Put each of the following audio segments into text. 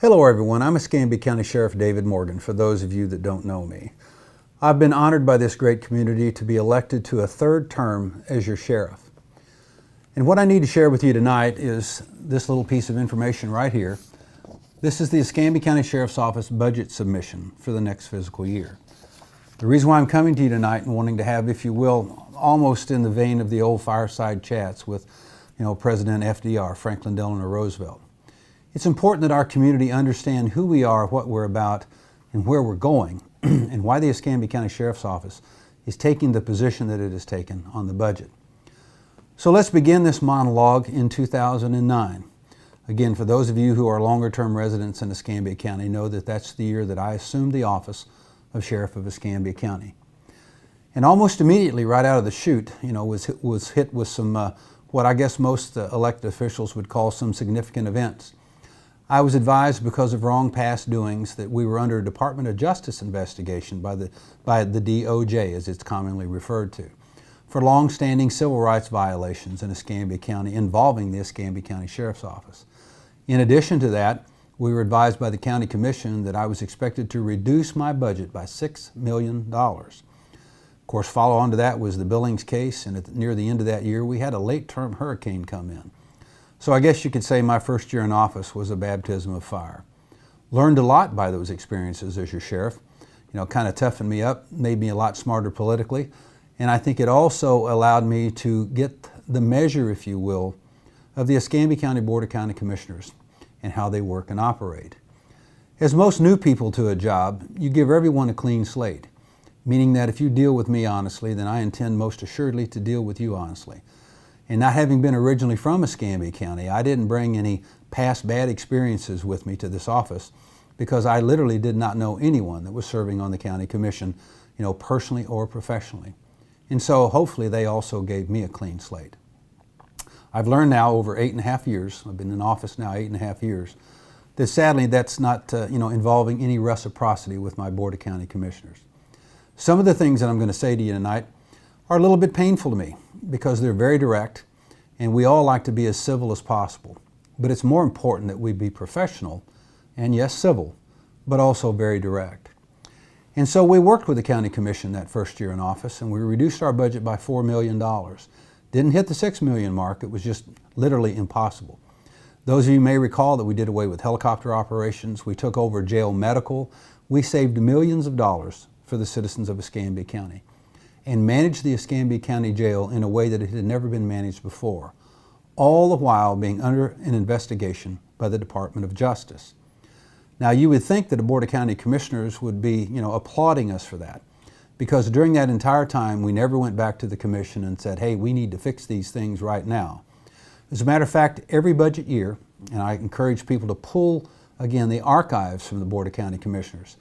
Hello everyone, I'm Escambia County Sheriff David Morgan, for those of you that don't know me. I've been honored by this great community to be elected to a third term as your sheriff. And what I need to share with you tonight is this little piece of information right here. This is the Escambia County Sheriff's Office budget submission for the next fiscal year. The reason why I'm coming to you tonight and wanting to have, if you will, almost in the vein of the old fireside chats with, President FDR, Franklin Delano Roosevelt. It's important that our community understand who we are, what we're about, and where we're going, and why the Escambia County Sheriff's Office is taking the position that it has taken on the budget. So let's begin this monologue in 2009. Again, for those of you who are longer-term residents in Escambia County, know that that's the year that I assumed the office of Sheriff of Escambia County. And almost immediately, right out of the chute, was hit with some, what I guess most elected officials would call some significant events. I was advised, because of wrong past doings, that we were under a Department of Justice investigation by the DOJ, as it's commonly referred to, for long-standing civil rights violations in Escambia County involving the Escambia County Sheriff's Office. In addition to that, we were advised by the County Commission that I was expected to reduce my budget by $6 million. Of course, follow on to that was the Billings case, and near the end of that year, we had a late-term hurricane come in. So I guess you could say my first year in office was a baptism of fire. Learned a lot by those experiences as your sheriff. Kind of toughened me up, made me a lot smarter politically, and I think it also allowed me to get the measure, if you will, of the Escambia County Board of County Commissioners and how they work and operate. As most new people to a job, you give everyone a clean slate, meaning that if you deal with me honestly, then I intend most assuredly to deal with you honestly. And not having been originally from Escambia County, I didn't bring any past bad experiences with me to this office, because I literally did not know anyone that was serving on the county commission, personally or professionally. And so hopefully they also gave me a clean slate. I've learned now over 8.5 years, I've been in office now 8.5 years, that sadly that's not involving any reciprocity with my Board of County Commissioners. Some of the things that I'm going to say to you tonight are a little bit painful to me, because they're very direct, and we all like to be as civil as possible. But it's more important that we be professional, and yes, civil, but also very direct. And so we worked with the County Commission that first year in office, and we reduced our budget by $4 million. Didn't hit the $6 million mark, it was just literally impossible. Those of you may recall that we did away with helicopter operations, we took over jail medical, we saved millions of dollars for the citizens of Escambia County, and managed the Escambia County Jail in a way that it had never been managed before, all the while being under an investigation by the Department of Justice. Now, you would think that the Board of County Commissioners would be, applauding us for that, because during that entire time, we never went back to the Commission and said, hey, we need to fix these things right now. As a matter of fact, every budget year, and I encourage people to pull, again, the archives from the Board of County Commissioners.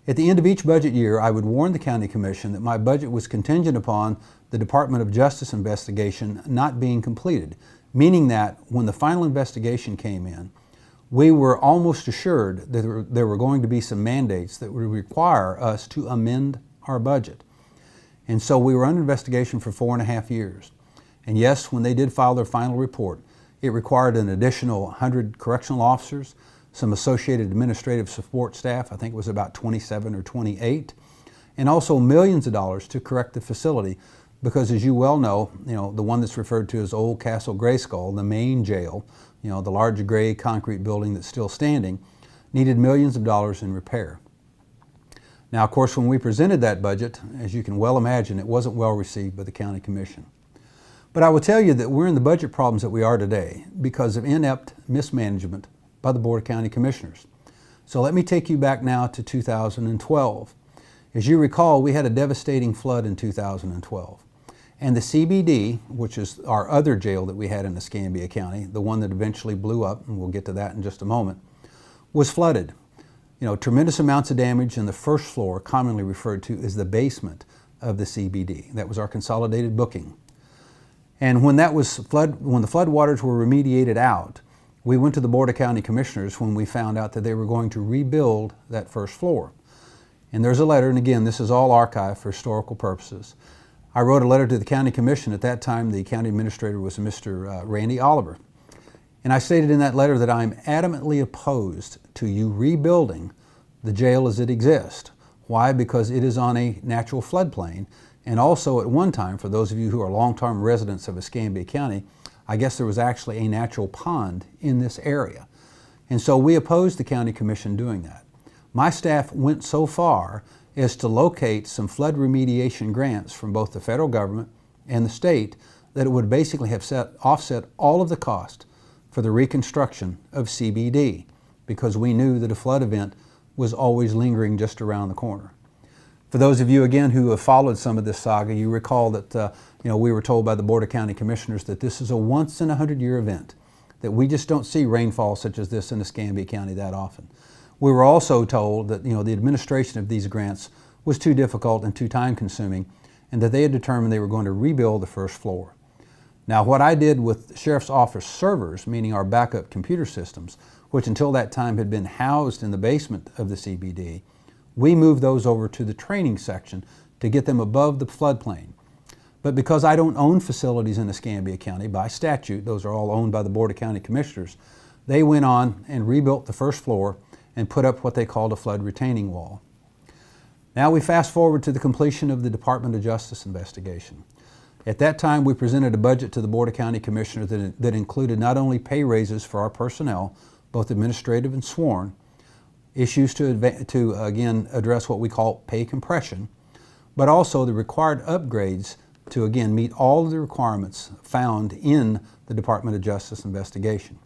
At the end of each budget year, I would warn the County Commission that my budget was contingent upon the Department of Justice investigation not being completed, meaning that when the final investigation came in, we were almost assured that there were going to be some mandates that would require us to amend our budget. And so we were under investigation for 4.5 years. And yes, when they did file their final report, it required an additional 100 correctional officers, some associated administrative support staff, I think it was about 27 or 28, and also millions of dollars to correct the facility, because as you well know, the one that's referred to as Old Castle Grayskull, the main jail, the large gray concrete building that's still standing, needed millions of dollars in repair. Now, of course, when we presented that budget, as you can well imagine, it wasn't well received by the County Commission. But I will tell you that we're in the budget problems that we are today because of inept mismanagement by the Board of County Commissioners. So let me take you back now to 2012. As you recall, we had a devastating flood in 2012. And the CBD, which is our other jail that we had in Escambia County, the one that eventually blew up, and we'll get to that in just a moment, was flooded. Tremendous amounts of damage in the first floor, commonly referred to as the basement of the CBD. That was our consolidated booking. And when the floodwaters were remediated out, we went to the Board of County Commissioners when we found out that they were going to rebuild that first floor. And there's a letter, and again, this is all archived for historical purposes. I wrote a letter to the County Commission. At that time, the county administrator was Mr. Randy Oliver. And I stated in that letter that I'm adamantly opposed to you rebuilding the jail as it exists. Why? Because it is on a natural floodplain. And also at one time, for those of you who are long-term residents of Escambia County, I guess there was actually a natural pond in this area. And so we opposed the county commission doing that. My staff went so far as to locate some flood remediation grants from both the federal government and the state that it would basically have offset all of the cost for the reconstruction of CBD, because we knew that a flood event was always lingering just around the corner. For those of you, again, who have followed some of this saga, you recall that we were told by the Board of County Commissioners that this is a once-in-a-100-year event, that we just don't see rainfall such as this in Escambia County that often. We were also told that the administration of these grants was too difficult and too time-consuming, and that they had determined they were going to rebuild the first floor. Now, what I did with the Sheriff's Office servers, meaning our backup computer systems, which until that time had been housed in the basement of the CBD, we moved those over to the training section to get them above the floodplain. But because I don't own facilities in Escambia County by statute, those are all owned by the Board of County Commissioners, they went on and rebuilt the first floor and put up what they called a flood retaining wall. Now we fast forward to the completion of the Department of Justice investigation. At that time, we presented a budget to the Board of County Commissioners that included not only pay raises for our personnel, both administrative and sworn, issues to again address what we call pay compression, but also the required upgrades to again meet all of the requirements found in the Department of Justice investigation.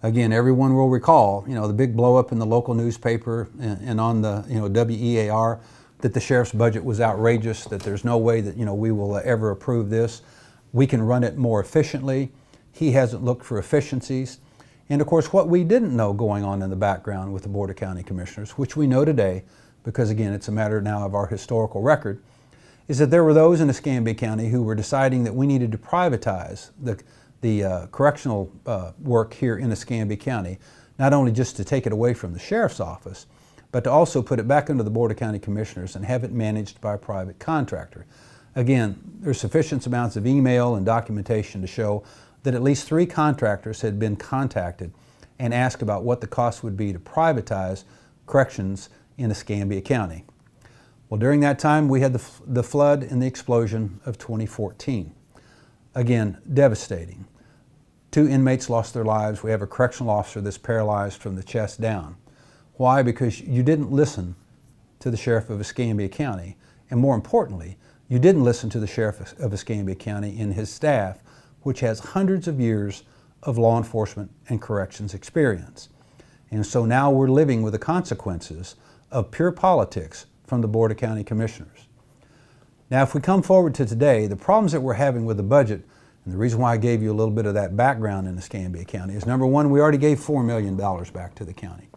Again, everyone will recall, the big blow up in the local newspaper and on the WEAR that the sheriff's budget was outrageous, that there's no way that we will ever approve this. We can run it more efficiently. He hasn't looked for efficiencies. And of course, what we didn't know going on in the background with the Board of County Commissioners, which we know today, because again, it's a matter now of our historical record, is that there were those in Escambia County who were deciding that we needed to privatize the correctional work here in Escambia County, not only just to take it away from the sheriff's office, but to also put it back under the Board of County Commissioners and have it managed by a private contractor. Again, there's sufficient amounts of email and documentation to show that at least 3 contractors had been contacted and asked about what the cost would be to privatize corrections in Escambia County. Well, during that time, we had the flood and the explosion of 2014. Again, devastating. 2 inmates lost their lives. We have a correctional officer that's paralyzed from the chest down. Why? Because you didn't listen to the sheriff of Escambia County. And more importantly, you didn't listen to the sheriff of Escambia County and his staff, which has hundreds of years of law enforcement and corrections experience. And so now we're living with the consequences of pure politics from the Board of County Commissioners. Now, if we come forward to today, the problems that we're having with the budget, and the reason why I gave you a little bit of that background in Escambia County is, number one, we already gave $4 million back to the county.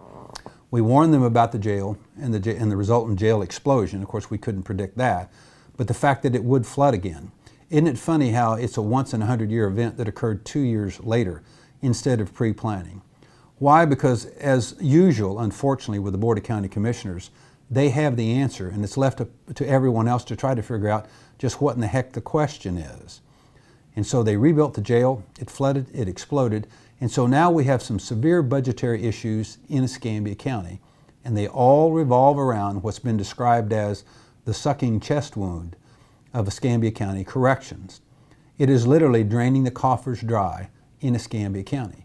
We warned them about the jail and the resultant jail explosion. Of course, we couldn't predict that, but the fact that it would flood again. Isn't it funny how it's a once-in-a-100-year event that occurred 2 years later instead of pre-planning? Why? Because as usual, unfortunately, with the Board of County Commissioners, they have the answer, and it's left up to everyone else to try to figure out just what in the heck the question is. And so they rebuilt the jail, it flooded, it exploded, and so now we have some severe budgetary issues in Escambia County, and they all revolve around what's been described as the sucking chest wound of Escambia County Corrections. It is literally draining the coffers dry in Escambia County.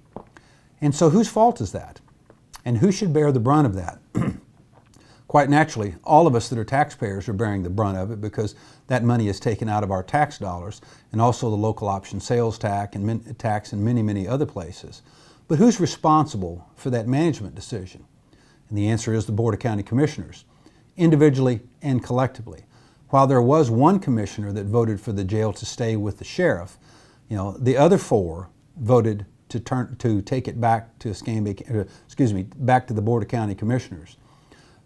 And so whose fault is that? And who should bear the brunt of that? Quite naturally, all of us that are taxpayers are bearing the brunt of it because that money is taken out of our tax dollars and also the local option sales tax and many, many other places. But who's responsible for that management decision? And the answer is the Board of County Commissioners, individually and collectively. While there was one commissioner that voted for the jail to stay with the sheriff, the other 4 voted to take it back to back to the Board of County Commissioners.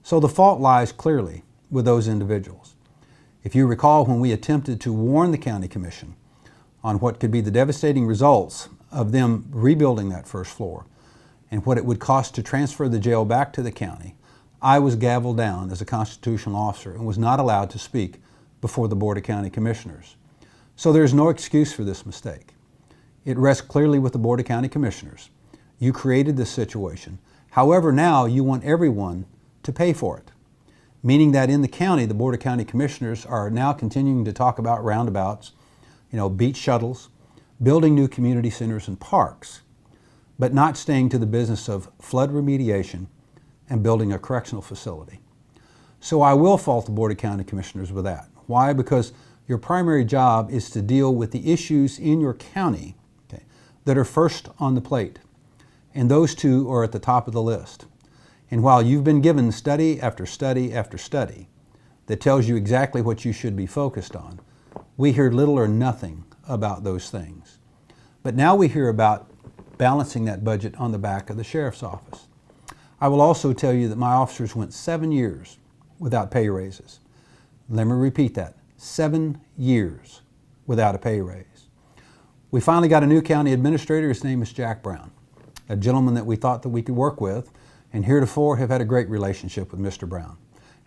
So the fault lies clearly with those individuals. If you recall, when we attempted to warn the County Commission on what could be the devastating results of them rebuilding that first floor and what it would cost to transfer the jail back to the county, I was gavelled down as a constitutional officer and was not allowed to speak before the Board of County Commissioners. So there's no excuse for this mistake. It rests clearly with the Board of County Commissioners. You created this situation. However, now you want everyone to pay for it, meaning that in the county, the Board of County Commissioners are now continuing to talk about roundabouts, beach shuttles, building new community centers and parks, but not staying to the business of flood remediation and building a correctional facility. So I will fault the Board of County Commissioners with that. Why? Because your primary job is to deal with the issues in your county, okay, that are first on the plate. And those two are at the top of the list. And while you've been given study after study after study that tells you exactly what you should be focused on, we hear little or nothing about those things. But now we hear about balancing that budget on the back of the sheriff's office. I will also tell you that my officers went 7 years without pay raises. Let me repeat that, 7 years without a pay raise. We finally got a new county administrator. His name is Jack Brown, a gentleman that we thought that we could work with, and heretofore have had a great relationship with Mr. Brown.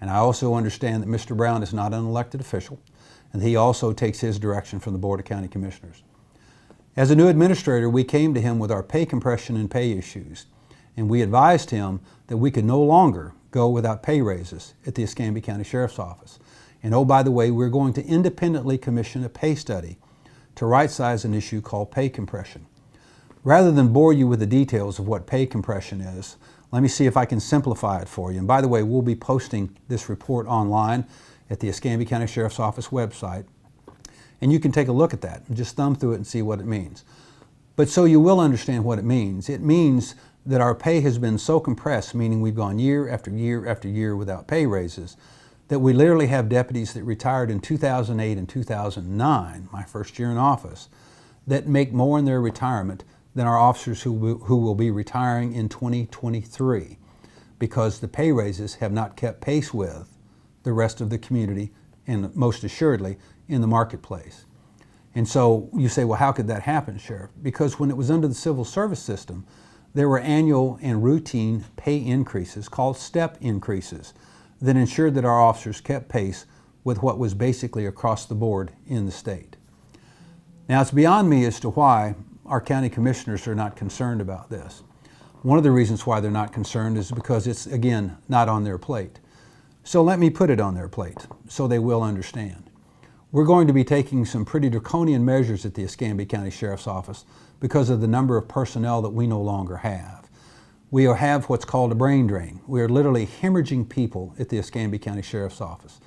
And I also understand that Mr. Brown is not an elected official, and he also takes his direction from the Board of County Commissioners. As a new administrator, we came to him with our pay compression and pay issues, and we advised him that we could no longer go without pay raises at the Escambia County Sheriff's Office. And oh, by the way, we're going to independently commission a pay study to right-size an issue called pay compression. Rather than bore you with the details of what pay compression is, let me see if I can simplify it for you. And by the way, we'll be posting this report online at the Escambia County Sheriff's Office website. And you can take a look at that and just thumb through it and see what it means. But so you will understand what it means. It means that our pay has been so compressed, meaning we've gone year after year after year without pay raises, that we literally have deputies that retired in 2008 and 2009, my first year in office, that make more in their retirement than our officers who will be retiring in 2023, because the pay raises have not kept pace with the rest of the community and most assuredly in the marketplace. And so you say, well, how could that happen, Sheriff? Because when it was under the civil service system, there were annual and routine pay increases called step increases that ensured that our officers kept pace with what was basically across the board in the state. Now, it's beyond me as to why our county commissioners are not concerned about this. One of the reasons why they're not concerned is because it's, again, not on their plate. So let me put it on their plate so they will understand. We're going to be taking some pretty draconian measures at the Escambia County Sheriff's Office because of the number of personnel that we no longer have. We have what's called a brain drain. We are literally hemorrhaging people at the Escambia County Sheriff's Office.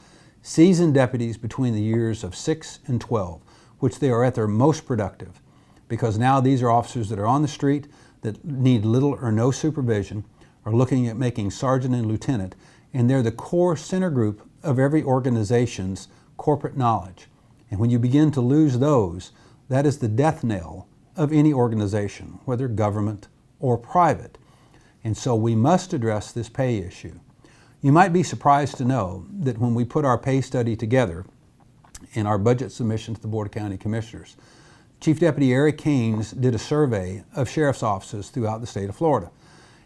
Seasoned deputies between the years of 6 and 12, which they are at their most productive, because now these are officers that are on the street that need little or no supervision, are looking at making sergeant and lieutenant, and they're the core center group of every organization's corporate knowledge. And when you begin to lose those, that is the death knell of any organization, whether government or private. And so we must address this pay issue. You might be surprised to know that when we put our pay study together in our budget submission to the Board of County Commissioners, Chief Deputy Eric Haynes did a survey of sheriff's offices throughout the state of Florida.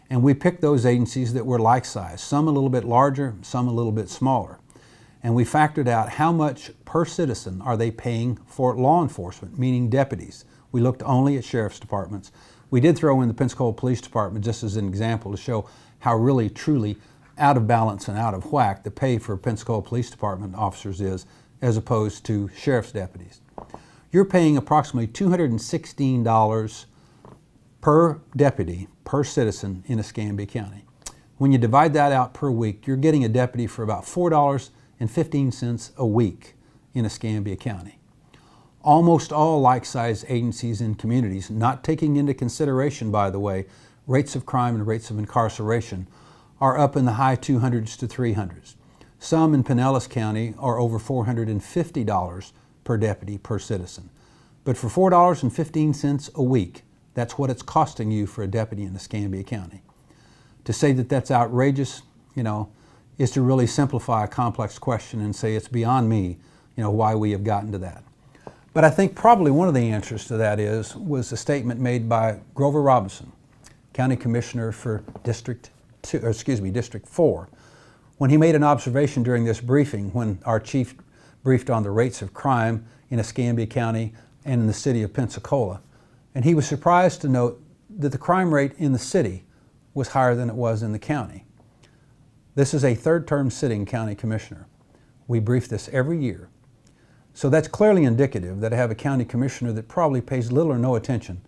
And we picked those agencies that were like size, some a little bit larger, some a little bit smaller. And we factored out how much per citizen are they paying for law enforcement, meaning deputies. We looked only at sheriff's departments. We did throw in the Pensacola Police Department just as an example to show how really, truly out of balance and out of whack the pay for Pensacola Police Department officers is as opposed to sheriff's deputies. You're paying approximately $216 per deputy, per citizen in Escambia County. When you divide that out per week, you're getting a deputy for about $4.15 a week in Escambia County. Almost all like-sized agencies and communities, not taking into consideration, by the way, rates of crime and rates of incarceration, are up in the high 200s to 300s. Some in Pinellas County are over $450 per deputy per citizen. But for $4.15 a week, that's what it's costing you for a deputy in Escambia County. To say that that's outrageous, is to really simplify a complex question and say it's beyond me, why we have gotten to that. But I think probably one of the answers to that was a statement made by Grover Robinson, County Commissioner for District 4, when he made an observation during this briefing when our chief briefed on the rates of crime in Escambia County and in the city of Pensacola. and he was surprised to note that the crime rate in the city was higher than it was in the county. This is a third-term sitting county commissioner. We brief this every year. So that's clearly indicative that I have a county commissioner that probably pays little or no attention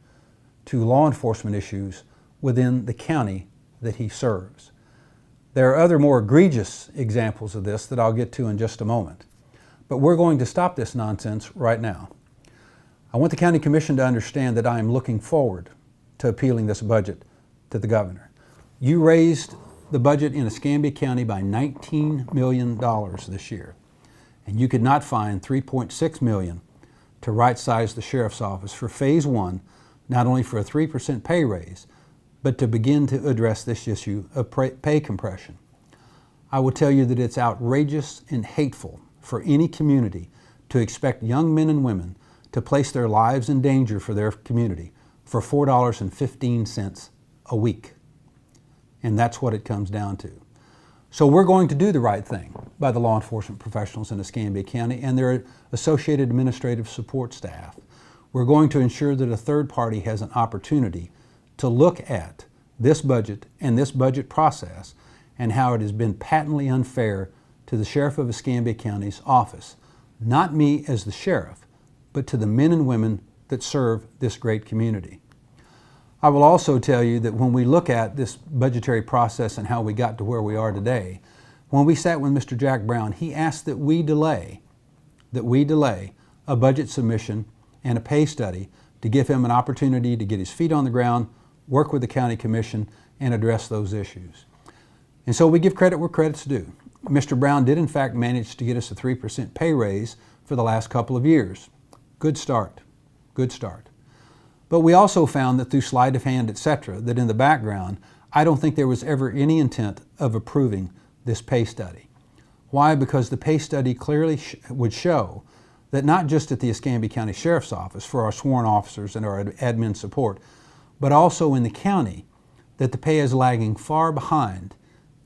to law enforcement issues within the county that he serves. There are other more egregious examples of this that I'll get to in just a moment. But we're going to stop this nonsense right now. I want the county commission to understand that I am looking forward to appealing this budget to the governor. You raised the budget in Escambia County by $19 million this year, and you could not find $3.6 million to right-size the sheriff's office for phase one, not only for a 3% pay raise, but to begin to address this issue of pay compression. I will tell you that it's outrageous and hateful for any community to expect young men and women to place their lives in danger for their community for $4.15 a week. And that's what it comes down to. So we're going to do the right thing by the law enforcement professionals in Escambia County and their associated administrative support staff. We're going to ensure that a third party has an opportunity to look at this budget and this budget process and how it has been patently unfair to the Sheriff of Escambia County's office. Not me as the sheriff, but to the men and women that serve this great community. I will also tell you that when we look at this budgetary process and how we got to where we are today, when we sat with Mr. Jack Brown, he asked that we delay a budget submission and a pay study to give him an opportunity to get his feet on the ground, work with the county commission, and address those issues. And so we give credit where credit's due. Mr. Brown did in fact manage to get us a 3% pay raise for the last couple of years. Good start, good start. But we also found that through sleight of hand, etc., that in the background, I don't think there was ever any intent of approving this pay study. Why? Because the pay study clearly would show that not just at the Escambia County Sheriff's Office for our sworn officers and our admin support, but also in the county, that the pay is lagging far behind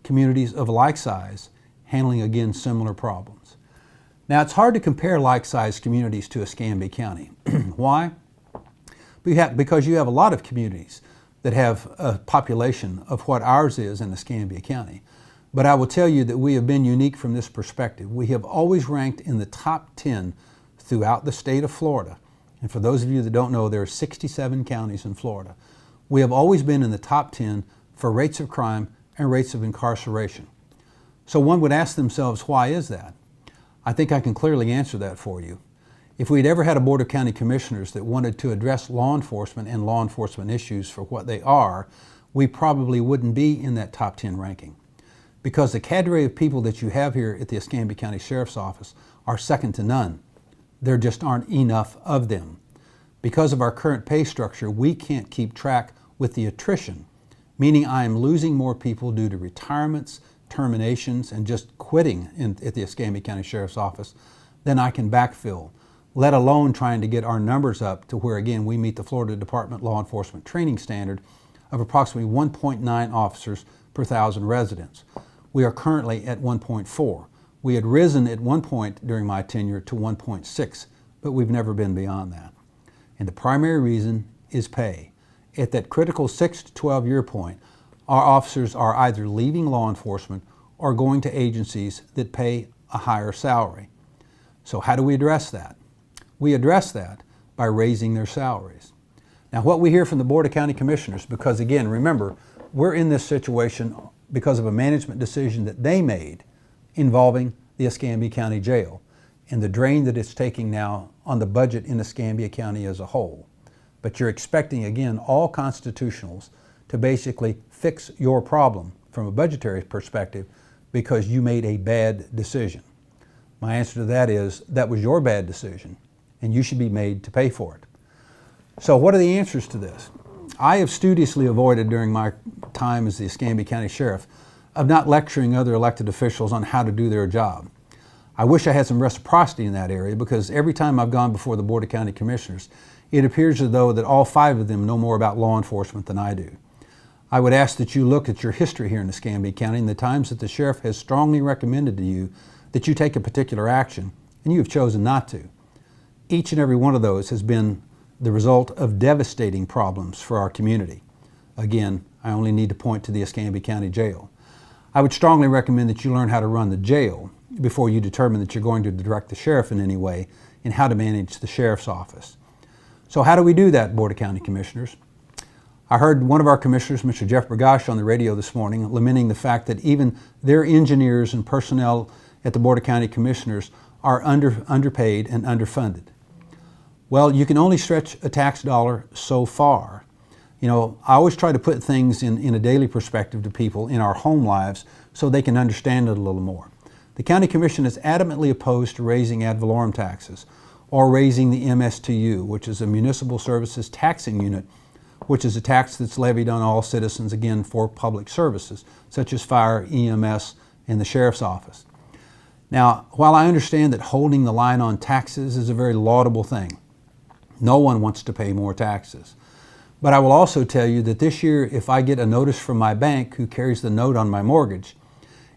communities of like size handling, again, similar problems. Now, it's hard to compare like-sized communities to Escambia County. Why? Because you have a lot of communities that have a population of what ours is in Escambia County. But I will tell you that we have been unique from this perspective. We have always ranked in the top 10 throughout the state of Florida. And for those of you that don't know, there are 67 counties in Florida. We have always been in the top 10 for rates of crime and rates of incarceration. So one would ask themselves, why is that? I think I can clearly answer that for you. If we'd ever had a Board of County Commissioners that wanted to address law enforcement and law enforcement issues for what they are, we probably wouldn't be in that top 10 ranking. Because the cadre of people that you have here at the Escambia County Sheriff's Office are second to none. There just aren't enough of them. Because of our current pay structure, we can't keep track with the attrition, meaning I am losing more people due to retirements, terminations, and just quitting at the Escambia County Sheriff's Office than I can backfill, let alone trying to get our numbers up to where, again, we meet the Florida Department Law Enforcement Training Standard of approximately 1.9 officers per 1,000 residents. We are currently at 1.4. We had risen at one point during my tenure to 1.6, but we've never been beyond that. And the primary reason is pay. At that critical 6 to 12 year point, our officers are either leaving law enforcement or going to agencies that pay a higher salary. So how do we address that? We address that by raising their salaries. Now, what we hear from the Board of County Commissioners, because again, remember, we're in this situation because of a management decision that they made involving the Escambia County Jail and the drain that it's taking now on the budget in Escambia County as a whole. But you're expecting, again, all constitutionals to basically fix your problem from a budgetary perspective because you made a bad decision. My answer to that is, that was your bad decision, and you should be made to pay for it. So what are the answers to this? I have studiously avoided during my time as the Escambia County Sheriff of not lecturing other elected officials on how to do their job. I wish I had some reciprocity in that area, because every time I've gone before the Board of County Commissioners, it appears as though that all 5 of them know more about law enforcement than I do. I would ask that you look at your history here in Escambia County and the times that the sheriff has strongly recommended to you that you take a particular action, and you have chosen not to. Each and every one of those has been the result of devastating problems for our community. Again, I only need to point to the Escambia County Jail. I would strongly recommend that you learn how to run the jail before you determine that you're going to direct the sheriff in any way and how to manage the sheriff's office. So how do we do that, Board of County Commissioners? I heard one of our commissioners, Mr. Jeff Bergosh, on the radio this morning lamenting the fact that even their engineers and personnel at the Board of County Commissioners are underpaid and underfunded. Well, you can only stretch a tax dollar so far. You know, I always try to put things in a daily perspective to people in our home lives so they can understand it a little more. The County Commission is adamantly opposed to raising ad valorem taxes or raising the MSTU, which is a Municipal Services Taxing Unit, which is a tax that's levied on all citizens, again, for public services, such as fire, EMS, and the Sheriff's Office. Now, while I understand that holding the line on taxes is a very laudable thing, no one wants to pay more taxes. But I will also tell you that this year, if I get a notice from my bank who carries the note on my mortgage,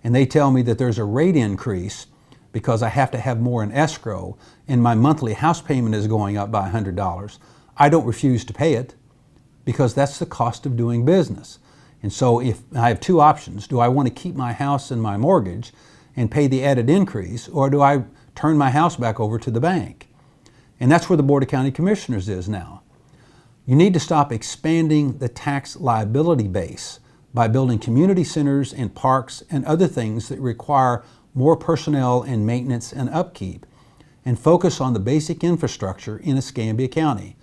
and they tell me that there's a rate increase because I have to have more in escrow and my monthly house payment is going up by $100, I don't refuse to pay it because that's the cost of doing business. And so if I have two options, do I want to keep my house and my mortgage and pay the added increase, or do I turn my house back over to the bank? And that's where the Board of County Commissioners is now. You need to stop expanding the tax liability base by building community centers and parks and other things that require more personnel and maintenance and upkeep, and focus on the basic infrastructure in Escambia County: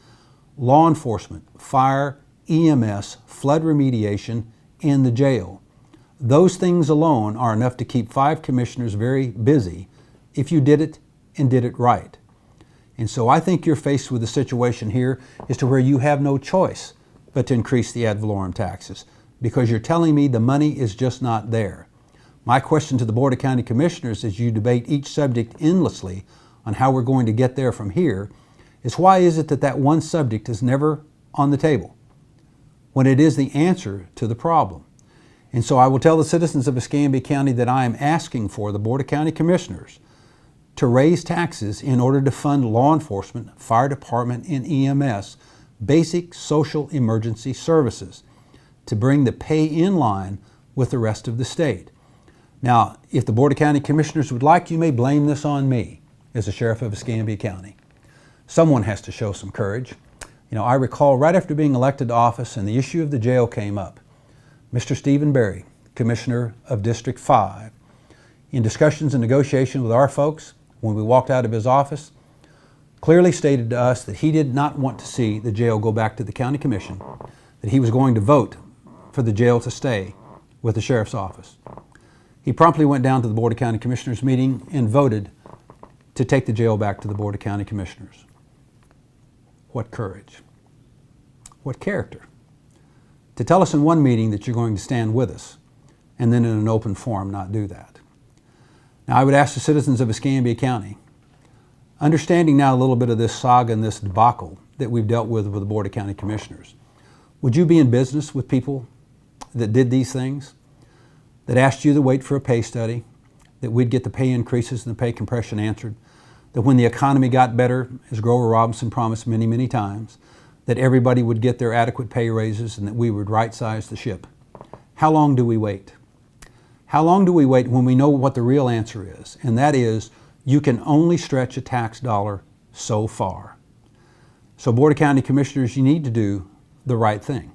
law enforcement, fire, EMS, flood remediation, and the jail. Those things alone are enough to keep 5 commissioners very busy if you did it and did it right. And so I think you're faced with a situation here as to where you have no choice but to increase the ad valorem taxes, because you're telling me the money is just not there. My question to the Board of County Commissioners, as you debate each subject endlessly on how we're going to get there from here, is why is it that that one subject is never on the table when it is the answer to the problem? And so I will tell the citizens of Escambia County that I am asking for the Board of County Commissioners to raise taxes in order to fund law enforcement, fire department, and EMS, basic social emergency services, to bring the pay in line with the rest of the state. Now, if the Board of County Commissioners would like, you may blame this on me as the Sheriff of Escambia County. Someone has to show some courage. You know, I recall right after being elected to office and the issue of the jail came up, Mr. Stephen Berry, Commissioner of District 5, in discussions and negotiations with our folks when we walked out of his office, clearly stated to us that he did not want to see the jail go back to the County Commission, that he was going to vote for the jail to stay with the Sheriff's Office. He promptly went down to the Board of County Commissioners meeting and voted to take the jail back to the Board of County Commissioners. What courage. What character. To tell us in one meeting that you're going to stand with us, and then in an open forum not do that. Now I would ask the citizens of Escambia County, understanding now a little bit of this saga and this debacle that we've dealt with the Board of County Commissioners, would you be in business with people that did these things, that asked you to wait for a pay study, that we'd get the pay increases and the pay compression answered, that when the economy got better, as Grover Robinson promised many, many times, that everybody would get their adequate pay raises and that we would right-size the ship? How long do we wait? How long do we wait when we know what the real answer is? And that is, you can only stretch a tax dollar so far. So Board of County Commissioners, you need to do the right thing.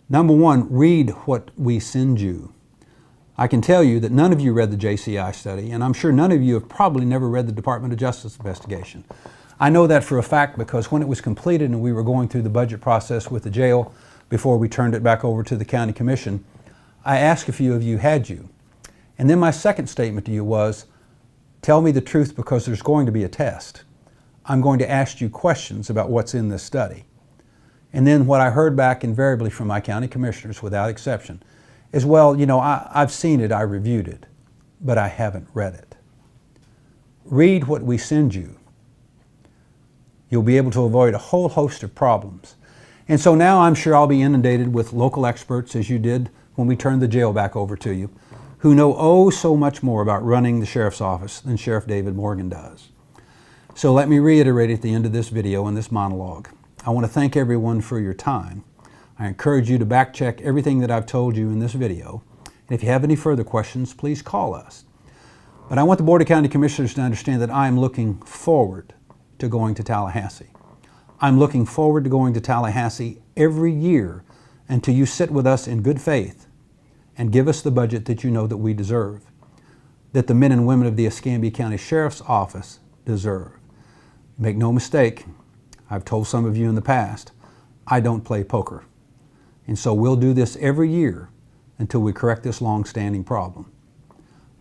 Number one, read what we send you. I can tell you that none of you read the JCI study, and I'm sure none of you have probably never read the Department of Justice investigation. I know that for a fact because when it was completed and we were going through the budget process with the jail before we turned it back over to the County Commission, I asked a few of you, had you? And then my second statement to you was, tell me the truth because there's going to be a test. I'm going to ask you questions about what's in this study. And then what I heard back invariably from my county commissioners without exception is, well, you know, I've seen it, I reviewed it, but I haven't read it. Read what we send you. You'll be able to avoid a whole host of problems. And so now I'm sure I'll be inundated with local experts, as you did when we turned the jail back over to you, who know oh so much more about running the Sheriff's Office than Sheriff David Morgan does. So let me reiterate at the end of this video and this monologue. I want to thank everyone for your time. I encourage you to back check everything that I've told you in this video. And if you have any further questions, please call us. But I want the Board of County Commissioners to understand that I am looking forward to going to Tallahassee. I'm looking forward to going to Tallahassee every year until you sit with us in good faith and give us the budget that you know that we deserve, that the men and women of the Escambia County Sheriff's Office deserve. Make no mistake, I've told some of you in the past, I don't play poker. And so we'll do this every year until we correct this long-standing problem.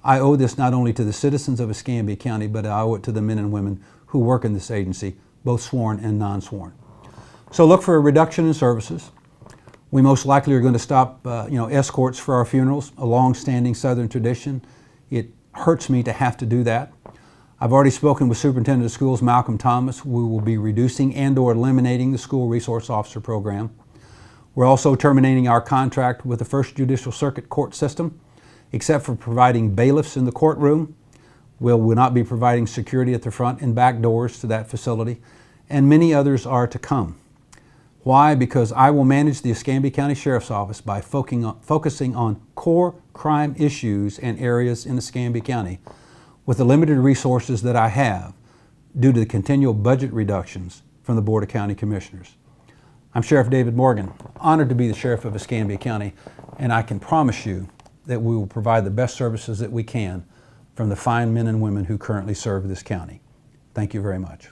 I owe this not only to the citizens of Escambia County, but I owe it to the men and women who work in this agency, both sworn and non-sworn. So look for a reduction in services. We most likely are going to stop escorts for our funerals, a long-standing Southern tradition. It hurts me to have to do that. I've already spoken with Superintendent of Schools Malcolm Thomas. We will be reducing and/or eliminating the School Resource Officer program. We're also terminating our contract with the First Judicial Circuit Court System, except for providing bailiffs in the courtroom. We'll not be providing security at the front and back doors to that facility, and many others are to come. Why? Because I will manage the Escambia County Sheriff's Office by focusing on core crime issues and areas in Escambia County with the limited resources that I have due to the continual budget reductions from the Board of County Commissioners. I'm Sheriff David Morgan, honored to be the Sheriff of Escambia County, and I can promise you that we will provide the best services that we can from the fine men and women who currently serve this county. Thank you very much.